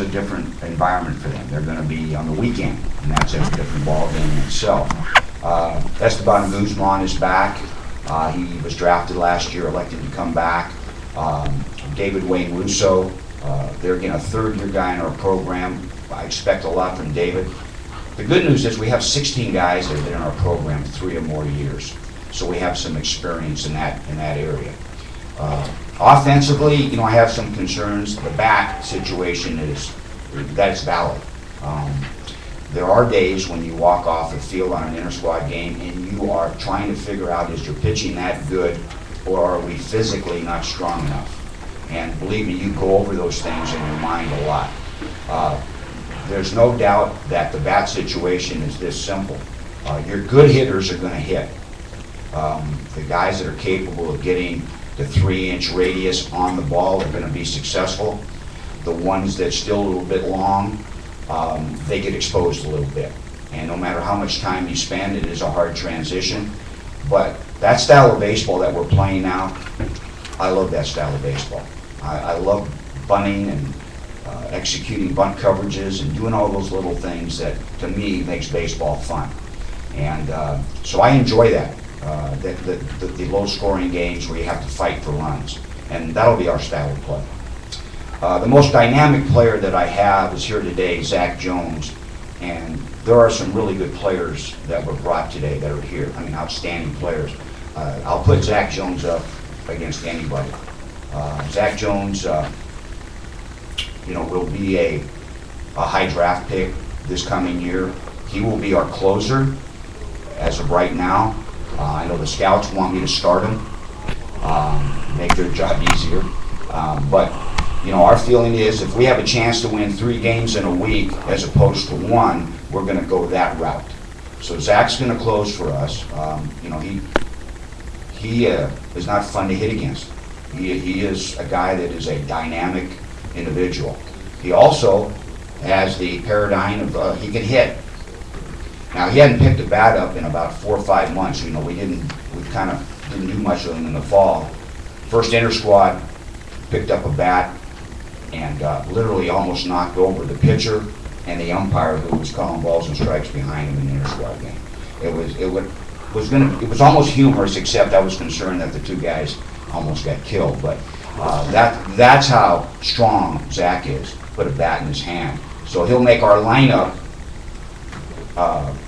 a different environment for them. They're going to be on the weekend, and that's a different ball game in itself. Esteban Guzman is back. He was drafted last year, elected to come back. David Wayne Russo, they're again a third-year guy in our program. I expect a lot from David. The good news is we have 16 guys that have been in our program 3 or more years, so we have some experience in that area. Offensively, you know, I have some concerns. The bat situation that's valid. There are days when you walk off the field on an inter-squad game and you are trying to figure out, is your pitching that good, or are we physically not strong enough? And believe me, you go over those things in your mind a lot. There's no doubt that the bat situation is this simple. Your good hitters are going to hit. The guys that are capable of getting the 3-inch radius on the ball are going to be successful. The ones that's still a little bit long, they get exposed a little bit. And no matter how much time you spend, it is a hard transition. But that style of baseball that we're playing now, I love that style of baseball. I love bunting and executing bunt coverages and doing all those little things that, to me, makes baseball fun. And so I enjoy that, the low-scoring games where you have to fight for runs. And that'll be our style of play. The most dynamic player that I have is here today, Zach Jones. And there are some really good players that were brought today that are here. I mean, outstanding players. I'll put Zach Jones up against anybody. Zach Jones, you know, will be a high draft pick this coming year. He will be our closer as of right now. I know the scouts want me to start him, make their job easier. But, you know, our feeling is if we have a chance to win 3 games in a week as opposed to 1, we're going to go that route. So Zach's going to close for us. You know, he is not fun to hit against. He is a guy that is a dynamic individual. He also has the paradigm of he can hit. Now, he hadn't picked a bat up in about 4 or 5 months. You know, we kind of didn't do much of him in the fall. First inter-squad, picked up a bat and literally almost knocked over the pitcher and the umpire who was calling balls and strikes behind him in the inter-squad game. It was almost humorous, except I was concerned that the 2 guys almost got killed. But that's how strong Zach is. Put a bat in his hand. So he'll make our lineup.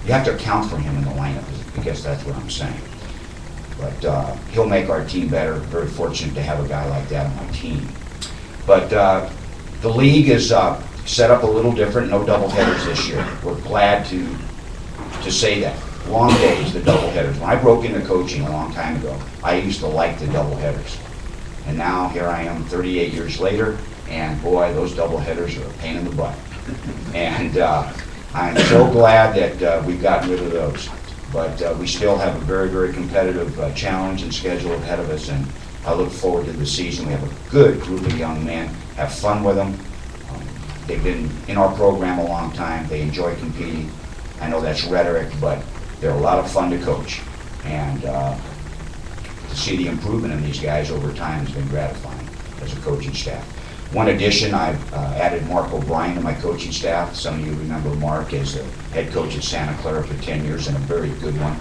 You have to account for him in the lineup, I guess that's what I'm saying. But he'll make our team better. Very fortunate to have a guy like that on my team. But the league is set up a little different. No doubleheaders this year. We're glad to say that. Long days, the doubleheaders. When I broke into coaching a long time ago, I used to like the doubleheaders. And now here I am 38 years later, and boy, those doubleheaders are a pain in the butt. And I'm so glad that we've gotten rid of those. But we still have a very, very competitive challenge and schedule ahead of us, and I look forward to the season. We have a good group of young men. Have fun with them. They've been in our program a long time. They enjoy competing. I know that's rhetoric, but they're a lot of fun to coach. And to see the improvement in these guys over time has been gratifying as a coaching staff. One addition, I've added Mark O'Brien to my coaching staff. Some of you remember Mark as the head coach at Santa Clara for 10 years and a very good one.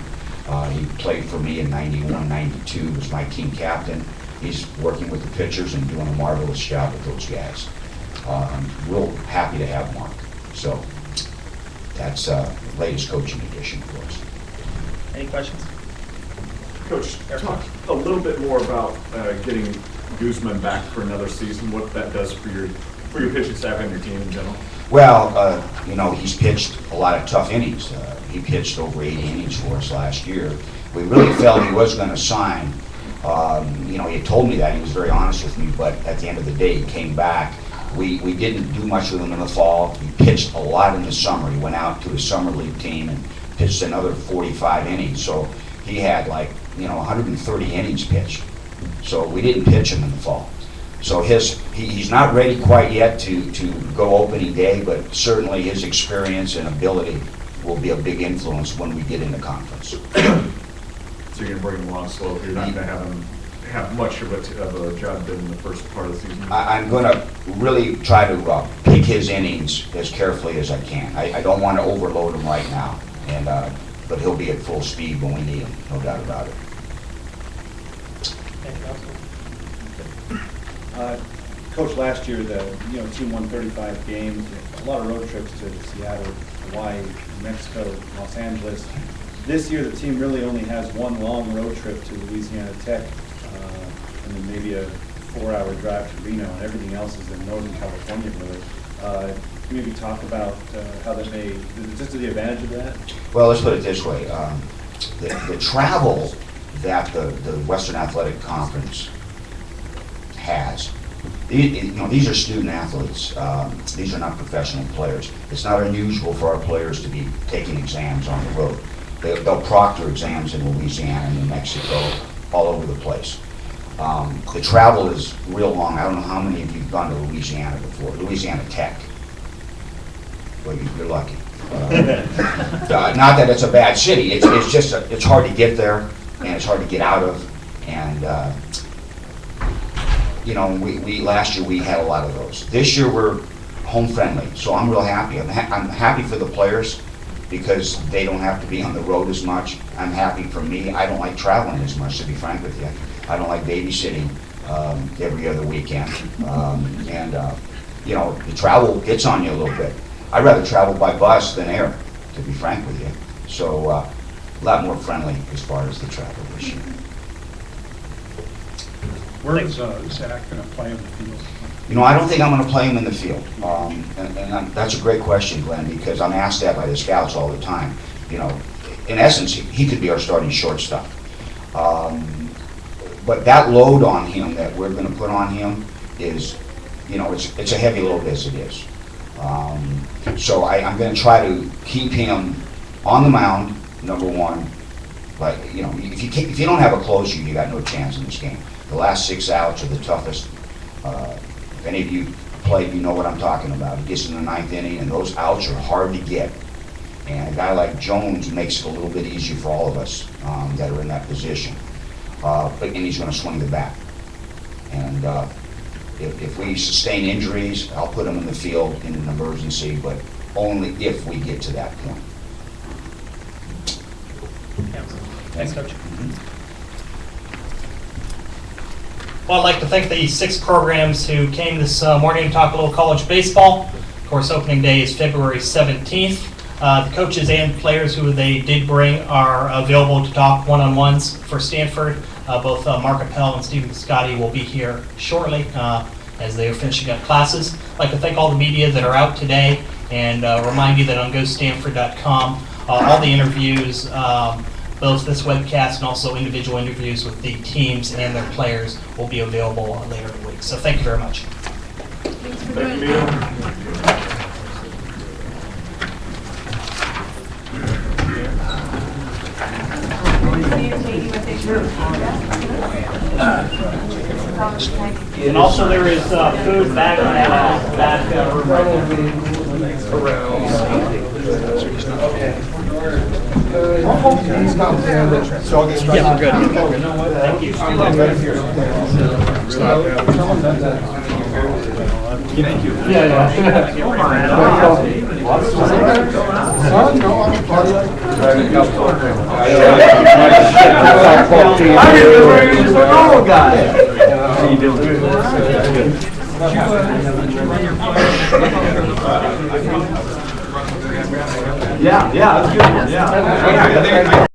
He played for me in 91, 92, was my team captain. He's working with the pitchers and doing a marvelous job with those guys. I'm real happy to have Mark. So that's the latest coaching addition for us. Any questions? Coach, talk a little bit more about getting Guzman back for another season, what that does for your pitching staff and your team in general. Well, you know, he's pitched a lot of tough innings. He pitched over 80 innings for us last year. We really felt he was going to sign. You know, he told me that. He was very honest with me, but at the end of the day, he came back. We didn't do much with him in the fall. He pitched a lot in the summer. He went out to his summer league team and pitched another 45 innings. So he had 130 innings pitched. So we didn't pitch him in the fall. So he's not ready quite yet to go opening day, but certainly his experience and ability will be a big influence when we get into conference. So you're going to bring him along slow. You're not going to have him have much of a job done in the first part of the season? I'm going to really try to pick his innings as carefully as I can. I don't want to overload him right now, and but he'll be at full speed when we need him, no doubt about it. Coach, last year the team won 35 games, a lot of road trips to Seattle, Hawaii, Mexico, Los Angeles. This year the team really only has one long road trip to Louisiana Tech, and then maybe a 4-hour drive to Reno, and everything else is in Northern California, really. Can you maybe talk about how that may, just to the advantage of that? Well, let's put it this way. The travel that the Western Athletic Conference has, these are student athletes. These are not professional players. It's not unusual for our players to be taking exams on the road. They'll proctor exams in Louisiana, New Mexico, all over the place. The travel is real long. I don't know how many of you have gone to Louisiana before. Louisiana Tech. Well, you're lucky. Not that it's a bad city. It's just it's hard to get there, and it's hard to get out of. And we last year we had a lot of those. This year we're home friendly, so I'm real happy. I'm happy for the players because they don't have to be on the road as much. I'm happy for me. I don't like traveling as much, to be frank with you. I don't like babysitting every other weekend, the travel gets on you a little bit. I'd rather travel by bus than air, to be frank with you. So a lot more friendly as far as the travel this year. Where is Zach going to play in the field? I don't think I'm going to play him in the field. That's a great question, Glenn, because I'm asked that by the scouts all the time. In essence, he could be our starting shortstop. But that load on him that we're going to put on him is, it's a heavy load as it is. So I'm going to try to keep him on the mound, number one. But, if you don't have a closer, you got no chance in this game. The last 6 outs are the toughest. If any of you played, you know what I'm talking about. He gets in the 9th inning, and those outs are hard to get. And a guy like Jones makes it a little bit easier for all of us that are in that position. And he's going to swing the bat. And if we sustain injuries, I'll put him in the field in an emergency, but only if we get to that point. Thanks, Coach. Well, I'd like to thank the 6 programs who came this morning to talk a little college baseball. Of course, opening day is February 17th. The coaches and players who they did bring are available to talk one-on-ones for Stanford. Both Mark Appel and Stephen Scotti will be here shortly as they are finishing up classes. I'd like to thank all the media that are out today and remind you that on GoStanford.com, all the interviews, both this webcast and also individual interviews with the teams and their players will be available later in the week. So thank you very much. Thank you. And also there is food back in that room right Yeah, we're good. Thank you. Thank you. Yeah, that's good. Yeah.